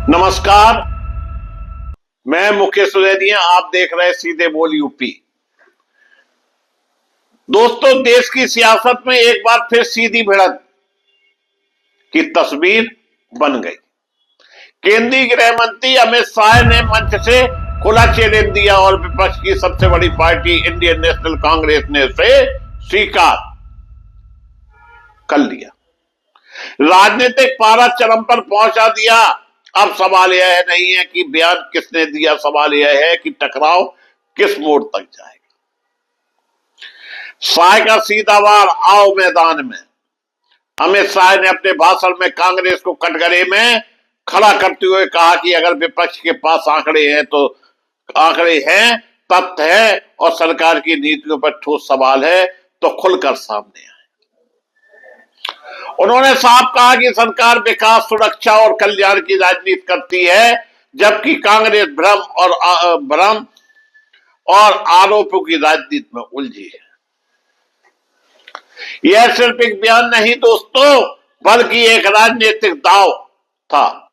नमस्कार, मैं मुकेश सुरेदिया। आप देख रहे हैं सीधे बोल यूपी। दोस्तों, देश की सियासत में एक बार फिर सीधी भिड़ंत की तस्वीर बन गई। केंद्रीय गृह मंत्री अमित शाह ने मंच से खुला चैलेंज दिया और विपक्ष की सबसे बड़ी पार्टी इंडियन नेशनल कांग्रेस ने उसे स्वीकार कर लिया। राजनीतिक पारा चरम पर पहुंचा दिया। अब सवाल यह नहीं है कि बयान किसने दिया, सवाल यह है कि टकराव किस मोड़ तक जाएगा। शाह का सीधा वार, आओ मैदान में। अमित शाह ने अपने भाषण में कांग्रेस को कटघरे में खड़ा करते हुए कहा कि अगर विपक्ष के पास आंकड़े हैं तो आंकड़े हैं, तथ्य है और सरकार की नीतियों पर ठोस सवाल है तो खुलकर सामने आए। उन्होंने साफ कहा कि सरकार विकास, सुरक्षा और कल्याण की राजनीति करती है, जबकि कांग्रेस भ्रम और आरोपों की राजनीति में उलझी है। यह सिर्फ एक बयान नहीं दोस्तों, बल्कि एक राजनीतिक दांव था।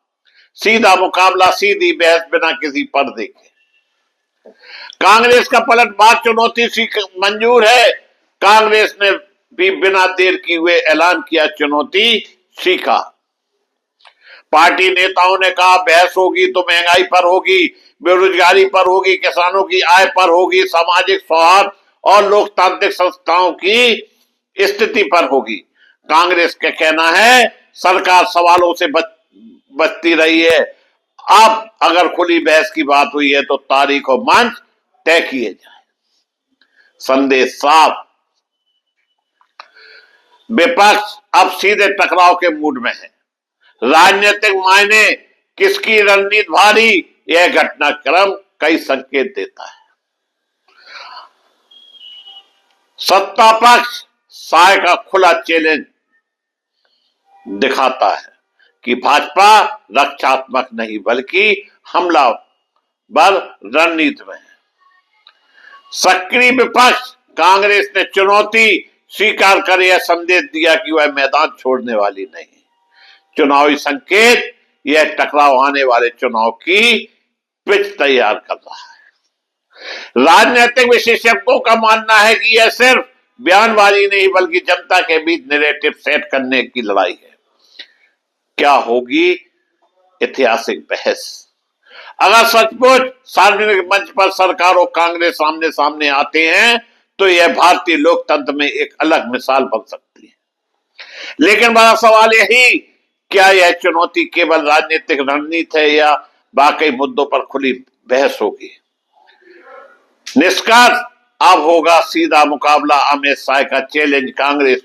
सीधा मुकाबला, सीधी बहस, बिना किसी पर्दे के। कांग्रेस का पलटवार चुनौती मंजूर है। कांग्रेस ने भी बिना देर किए हुए ऐलान किया, चुनौती स्वीकार। पार्टी नेताओं ने कहा बहस होगी तो महंगाई पर होगी, बेरोजगारी पर होगी, किसानों की आय पर होगी, सामाजिक सौहार्द और लोकतांत्रिक संस्थाओं की स्थिति पर होगी। कांग्रेस का कहना है सरकार सवालों से बचती रही है। अब अगर खुली बहस की बात हुई है तो तारीख और मंच तय किए जाए। संदेश साफ, विपक्ष अब सीधे टकराव के मूड में है। राजनीतिक मायने, किसकी रणनीति भारी, यह घटनाक्रम कई संकेत देता है। सत्ता पक्ष शाह का खुला चैलेंज दिखाता है कि भाजपा रक्षात्मक नहीं बल्कि हमलावर रणनीति में है। सक्रिय विपक्ष, कांग्रेस ने चुनौती स्वीकार कर यह संदेश दिया कि वह मैदान छोड़ने वाली नहीं। चुनावी संकेत, यह टकराव आने वाले चुनाव की पिच तैयार कर रहा है। राजनीतिक विशेषज्ञों का मानना है कि यह सिर्फ बयानबाजी नहीं बल्कि जनता के बीच नैरेटिव सेट करने की लड़ाई है। क्या होगी ऐतिहासिक बहस? अगर सचमुच सार्वजनिक मंच पर सरकार और कांग्रेस सामने सामने आते हैं तो यह भारतीय लोकतंत्र में एक अलग मिसाल बन सकती है। लेकिन बड़ा सवाल यही, क्या यह चुनौती केवल राजनीतिक रणनीति है या वाकई मुद्दों पर खुली बहस होगी? निष्कर्ष, अब होगा सीधा मुकाबला। अमित शाह का चैलेंज, कांग्रेस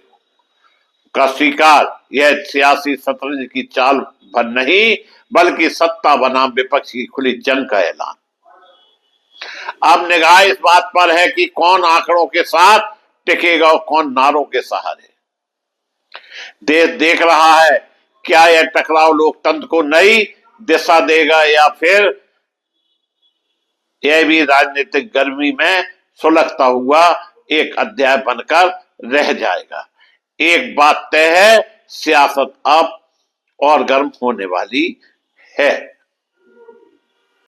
का स्वीकार। यह सियासी शतरंज की चाल भर नहीं बल्कि सत्ता बनाम विपक्ष की खुली जंग का ऐलान। अब निगाह इस बात पर है कि कौन आंकड़ों के साथ टिकेगा और कौन नारों के सहारे। देश देख रहा है, क्या यह टकराव लोकतंत्र को नई दिशा देगा या फिर यह भी राजनीतिक गर्मी में सुलगता हुआ एक अध्याय बनकर रह जाएगा। एक बात तय है, सियासत अब और गर्म होने वाली है।